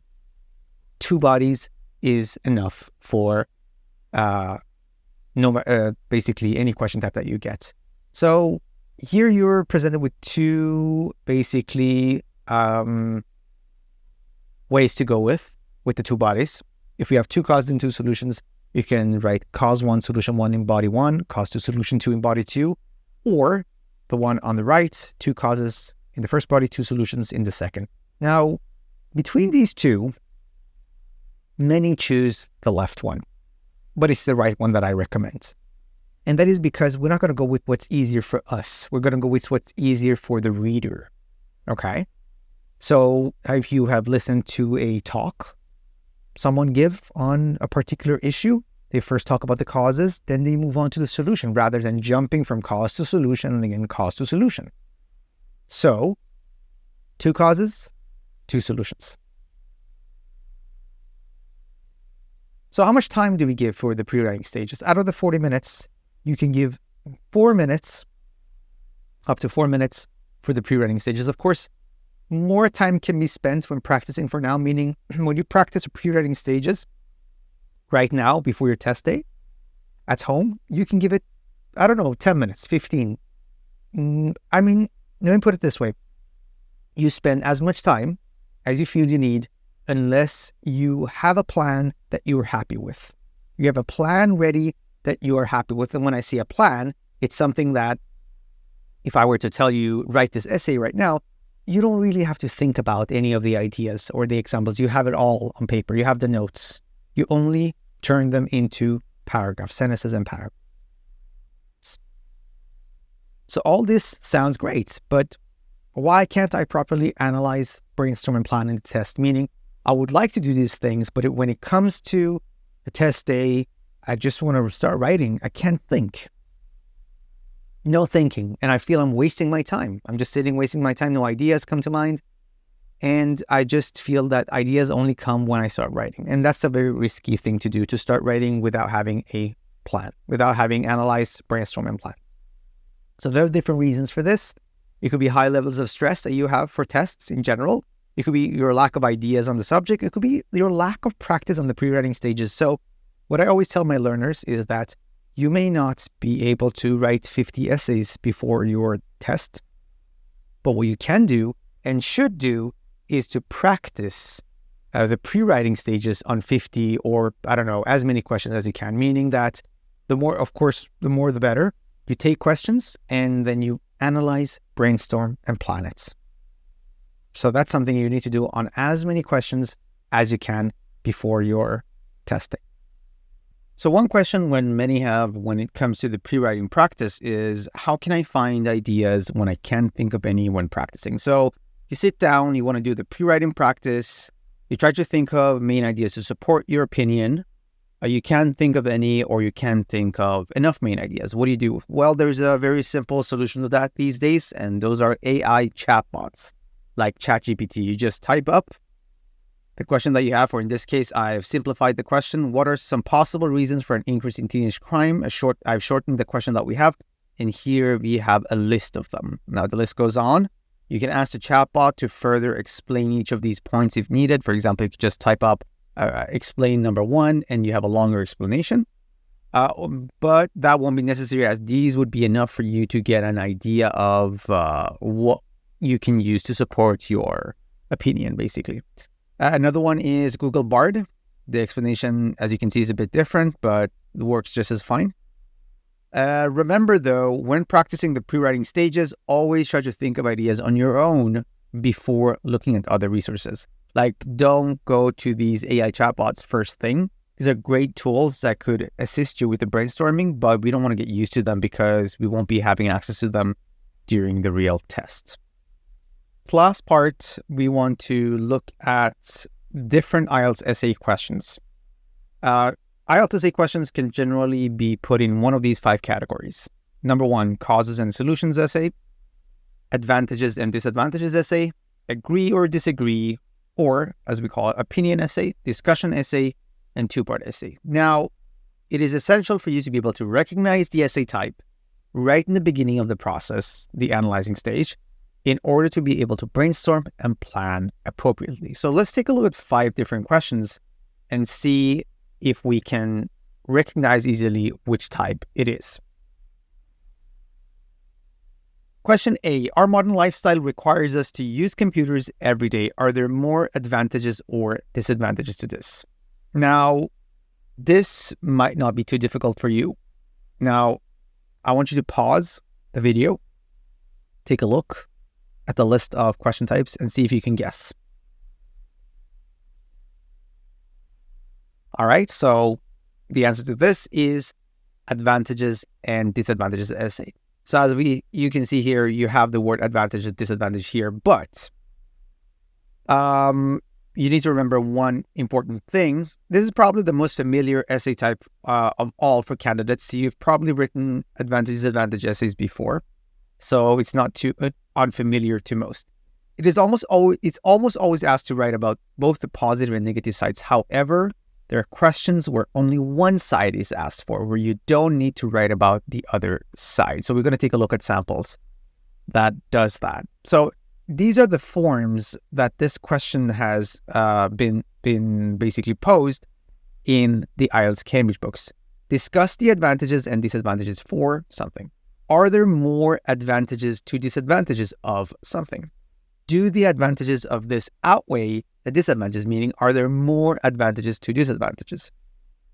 2 bodies is enough for basically any question type that you get. So here you're presented with 2 basically ways to go with the 2 bodies. If we have 2 causes and 2 solutions, you can write cause 1, solution 1 in body 1, cause 2, solution 2 in body 2, or the one on the right, 2 causes in the first body, 2 solutions in the second. Now, between these 2, many choose the left one, but it's the right one that I recommend. And that is because we're not going to go with what's easier for us. We're going to go with what's easier for the reader. Okay? So if you have listened to a talk someone give on a particular issue, they first talk about the causes, then they move on to the solution, rather than jumping from cause to solution and again cause to solution. So 2 causes, 2 solutions. So how much time do we give for the pre-writing stages? Out of the 40 minutes, you can give 4 minutes, up to 4 minutes for the pre-writing stages. Of course, more time can be spent when practicing for now, meaning when you practice pre-writing stages right now before your test day at home, you can give it, 10 minutes, 15. Let me put it this way. You spend as much time as you feel you need unless you have a plan that you're happy with. You have a plan ready that you are happy with. And when I say a plan, it's something that if I were to tell you, write this essay right now, you don't really have to think about any of the ideas or the examples. You have it all on paper. You have the notes. You only turn them into paragraphs, sentences and paragraphs. So all this sounds great, but why can't I properly analyze, brainstorm, and plan in the test? Meaning, I would like to do these things, but when it comes to the test day, I just want to start writing. I can't think. No thinking. And I feel I'm wasting my time. I'm just sitting, wasting my time. No ideas come to mind. And I just feel that ideas only come when I start writing. And that's a very risky thing to do, to start writing without having a plan, without having analyzed, brainstorm, and plan. So there are different reasons for this. It could be high levels of stress that you have for tests in general. It could be your lack of ideas on the subject. It could be your lack of practice on the pre-writing stages. So what I always tell my learners is that you may not be able to write 50 essays before your test, but what you can do and should do is to practice the pre-writing stages on 50 or, as many questions as you can, meaning that the more the better. You take questions and then you analyze, brainstorm, and plan it. So that's something you need to do on as many questions as you can before your testing. So one question many have when it comes to the pre-writing practice is, how can I find ideas when I can't think of any when practicing? So you sit down, you want to do the pre-writing practice, you try to think of main ideas to support your opinion. You can't think of any, or you can't think of enough main ideas. What do you do? Well, there's a very simple solution to that these days, and those are AI chatbots like ChatGPT. You just type up the question that you have, or in this case, I've simplified the question. What are some possible reasons for an increase in teenage crime? I've shortened the question that we have, and here we have a list of them. Now, the list goes on. You can ask the chatbot to further explain each of these points if needed. For example, you could just type up explain number 1, and you have a longer explanation. But that won't be necessary, as these would be enough for you to get an idea of what you can use to support your opinion, basically. Another one is Google Bard. The explanation, as you can see, is a bit different, but it works just as fine. Remember, though, when practicing the pre-writing stages, always try to think of ideas on your own before looking at other resources. Like, don't go to these AI chatbots first thing. These are great tools that could assist you with the brainstorming, but we don't want to get used to them because we won't be having access to them during the real test. Last part, we want to look at different IELTS essay questions. IELTS essay questions can generally be put in one of these 5 categories. Number 1, causes and solutions essay, advantages and disadvantages essay, agree or disagree, or as we call it, opinion essay, discussion essay, and 2-part essay. Now, it is essential for you to be able to recognize the essay type right in the beginning of the process, the analyzing stage, in order to be able to brainstorm and plan appropriately. So let's take a look at 5 different questions and see if we can recognize easily which type it is. Question A, our modern lifestyle requires us to use computers every day. Are there more advantages or disadvantages to this? Now, this might not be too difficult for you. Now, I want you to pause the video, take a look at the list of question types, and see if you can guess. All right, so the answer to this is advantages and disadvantages essay. So as you can see here, you have the word advantage and disadvantage here, but you need to remember one important thing. This is probably the most familiar essay type of all for candidates. You've probably written advantage, disadvantage essays before, so it's not too unfamiliar to most. It's almost always asked to write about both the positive and negative sides. However, there are questions where only one side is asked for, where you don't need to write about the other side. So we're going to take a look at samples that does that. So these are the forms that this question has been basically posed in the IELTS Cambridge books. Discuss the advantages and disadvantages for something. Are there more advantages to disadvantages of something? Do the advantages of this outweigh the disadvantages, meaning are there more advantages to disadvantages?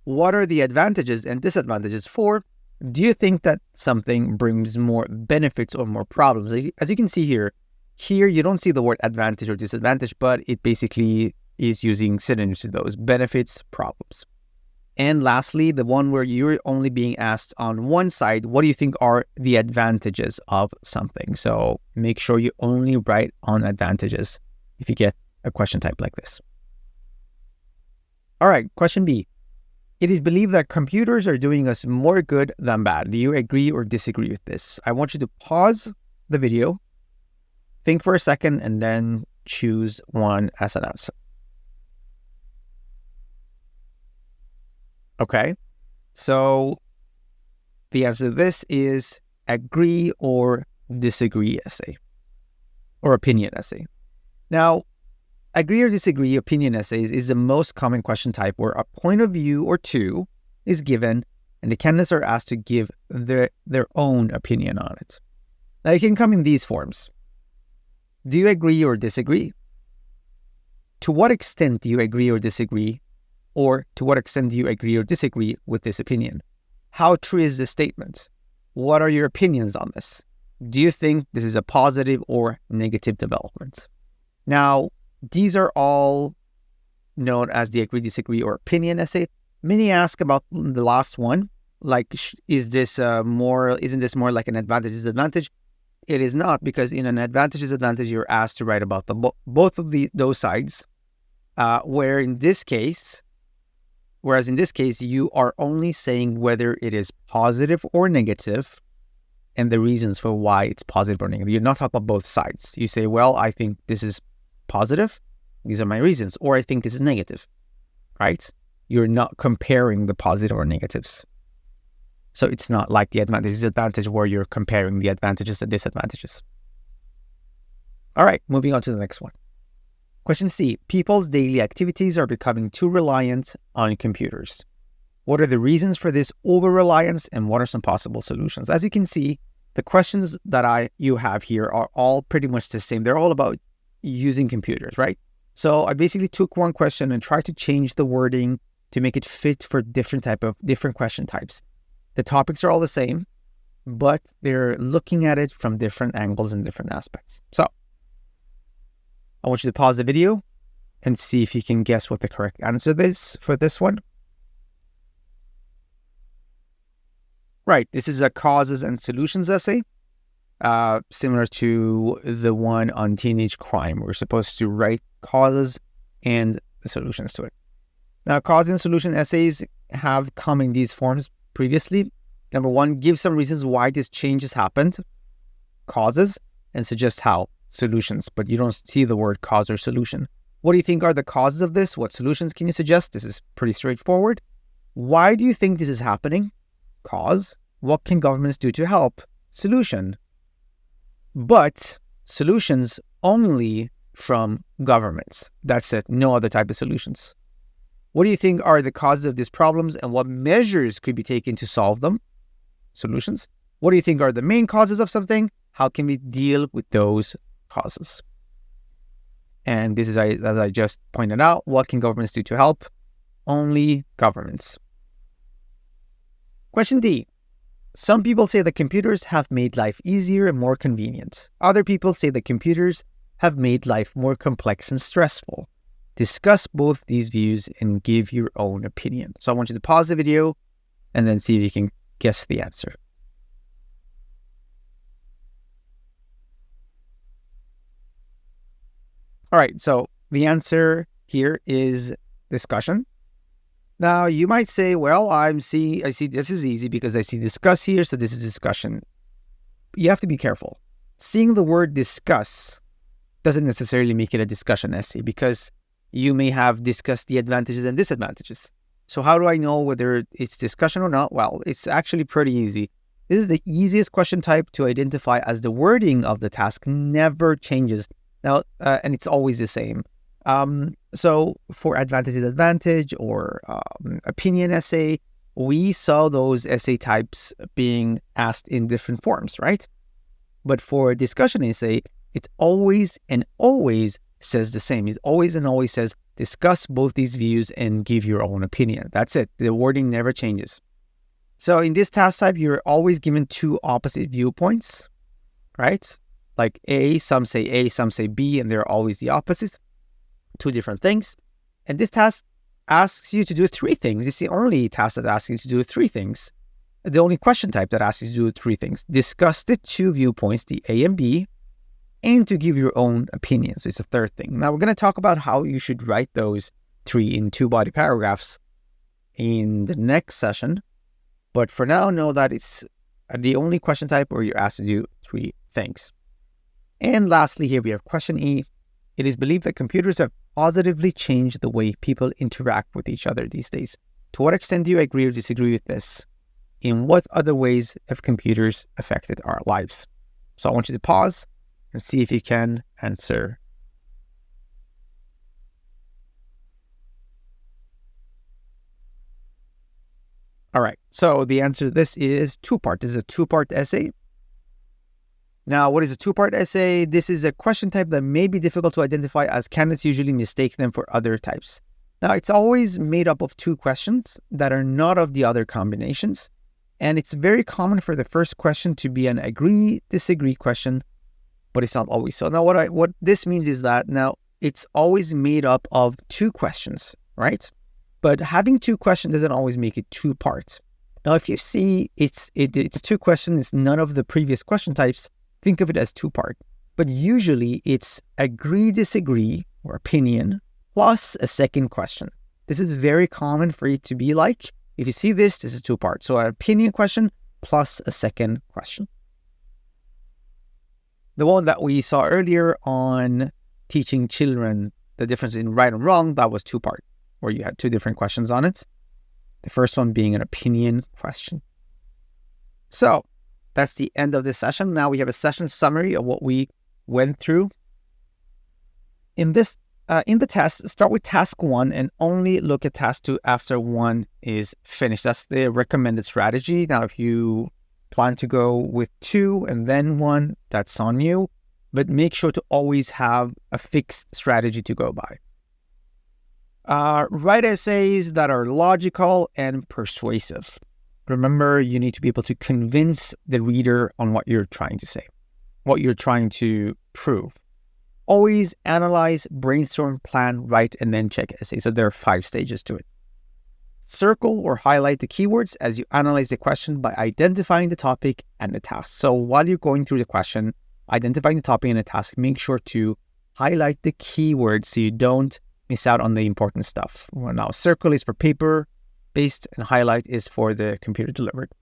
What are the advantages and disadvantages for? Do you think that something brings more benefits or more problems? As you can see here you don't see the word advantage or disadvantage, but it basically is using synonyms to those: benefits, problems. And lastly, the one where you're only being asked on one side, what do you think are the advantages of something? So make sure you only write on advantages if you get a question type like this. All right, question B. It is believed that computers are doing us more good than bad. Do you agree or disagree with this? I want you to pause the video, think for a second, and then choose one as an answer. Okay, so the answer to this is agree or disagree essay or opinion essay. Now, agree or disagree opinion essays is the most common question type where a point of view or two is given and the candidates are asked to give their own opinion on it. Now, it can come in these forms. Do you agree or disagree? To what extent do you agree or disagree? Or to what extent do you agree or disagree with this opinion? How true is this statement? What are your opinions on this? Do you think this is a positive or negative development? Now, these are all known as the agree, disagree, or opinion essay. Many ask about the last one, like, isn't this more like an advantage, disadvantage? It is not, because in an advantage, disadvantage, you're asked to write about both of those sides, whereas in this case, you are only saying whether it is positive or negative and the reasons for why it's positive or negative. You're not talking about both sides. You say, well, I think this is positive. These are my reasons. Or I think this is negative, right? You're not comparing the positive or negatives. So it's not like the advantage, disadvantage where you're comparing the advantages and disadvantages. All right, moving on to the next one. Question C. People's daily activities are becoming too reliant on computers. What are the reasons for this over-reliance and what are some possible solutions? As you can see, the questions that you have here are all pretty much the same. They're all about using computers, right? So I basically took one question and tried to change the wording to make it fit for different question types. The topics are all the same, but they're looking at it from different angles and different aspects. So I want you to pause the video and see if you can guess what the correct answer is for this one. Right, this is a causes and solutions essay, similar to the one on teenage crime. We're supposed to write causes and the solutions to it. Now, cause and solution essays have come in these forms previously. Number one, give some reasons why this change has happened, causes, and suggest how, solutions, but you don't see the word cause or solution. What do you think are the causes of this? What solutions can you suggest? This is pretty straightforward. Why do you think this is happening? Cause. What can governments do to help? Solution. But solutions only from governments. That's it. No other type of solutions. What do you think are the causes of these problems and what measures could be taken to solve them? Solutions. What do you think are the main causes of something? How can we deal with those causes? And this is, as I just pointed out, what can governments do to help? Only governments. Question D. Some people say that computers have made life easier and more convenient. Other people say that computers have made life more complex and stressful. Discuss both these views and give your own opinion. So I want you to pause the video and then see if you can guess the answer. All right, so the answer here is discussion. Now, you might say, well, I see this is easy because I see discuss here, so this is discussion. You have to be careful. Seeing the word discuss doesn't necessarily make it a discussion essay because you may have discussed the advantages and disadvantages. So how do I know whether it's discussion or not? Well, it's actually pretty easy. This is the easiest question type to identify as the wording of the task never changes. Now, and it's always the same. So for advantage and advantage or opinion essay, we saw those essay types being asked in different forms, right? But for discussion essay, it always and always says the same. It always and always says, discuss both these views and give your own opinion. That's it. The wording never changes. So in this task type, you're always given two opposite viewpoints, right? Like some say A, some say B, and they're always the opposites. Two different things. And this task asks you to do three things. It's the only task that asks you to do three things. The only question type that asks you to do three things. Discuss the two viewpoints, the A and B, and to give your own opinion. So it's a third thing. Now we're going to talk about how you should write those three in two-body paragraphs in the next session. But for now, know that it's the only question type where you're asked to do three things. And lastly, here we have question E. It is believed that computers have positively changed the way people interact with each other these days. To what extent do you agree or disagree with this? In what other ways have computers affected our lives? So I want you to pause and see if you can answer. All right, so the answer to this is two-part. This is a two-part essay. Now, what is a two-part essay? This is a question type that may be difficult to identify as candidates usually mistake them for other types. Now, it's always made up of two questions that are not of the other combinations. And it's very common for the first question to be an agree-disagree question, but it's not always so. Now, what this means is that now it's always made up of two questions, right? But having two questions doesn't always make it two parts. Now, if you see it's two questions, none of the previous question types, think of it as two-part. But usually it's agree, disagree, or opinion, plus a second question. This is very common for it to be like, if you see this is two-part. So an opinion question plus a second question. The one that we saw earlier on teaching children the difference in right and wrong, that was two-part, where you had two different questions on it. The first one being an opinion question. So that's the end of this session. Now we have a session summary of what we went through. In the test, start with task 1 and only look at task 2 after 1 is finished. That's the recommended strategy. Now, if you plan to go with 2 and then 1, that's on you. But make sure to always have a fixed strategy to go by. Write essays that are logical and persuasive. Remember, you need to be able to convince the reader on what you're trying to say, what you're trying to prove. Always analyze, brainstorm, plan, write, and then check essay. So there are 5 stages to it. Circle or highlight the keywords as you analyze the question by identifying the topic and the task. So while you're going through the question, identifying the topic and the task, make sure to highlight the keywords so you don't miss out on the important stuff. Well, now, circle is for paper-based and highlight is for the computer-delivered.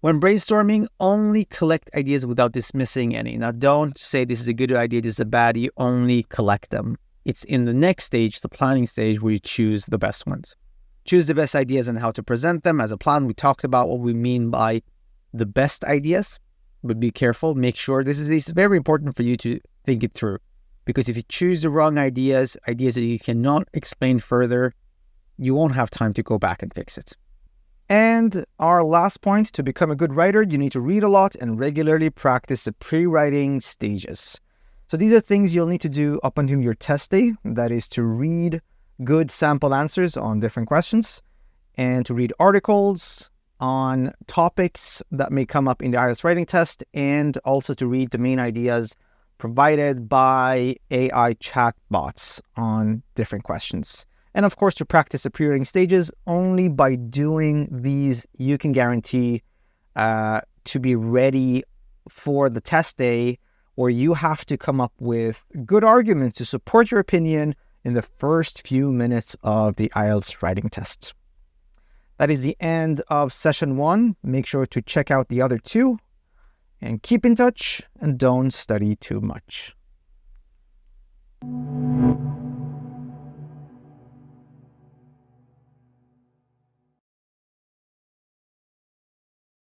When brainstorming, only collect ideas without dismissing any. Now, don't say this is a good idea, this is a bad. You only collect them. It's in the next stage, the planning stage, where you choose the best ones. Choose the best ideas and how to present them. As a plan, we talked about what we mean by the best ideas, but be careful. Make sure this is very important for you to think it through. Because if you choose the wrong ideas that you cannot explain further, you won't have time to go back and fix it. And our last point, to become a good writer, you need to read a lot and regularly practice the pre-writing stages. So these are things you'll need to do up until your test day. That is to read good sample answers on different questions and to read articles on topics that may come up in the IELTS writing test, and also to read the main ideas provided by AI chatbots on different questions. And of course, to practice the pre-writing stages. Only by doing these, you can guarantee to be ready for the test day, where you have to come up with good arguments to support your opinion in the first few minutes of the IELTS writing test. That is the end of session 1. Make sure to check out the other 2 and keep in touch and don't study too much.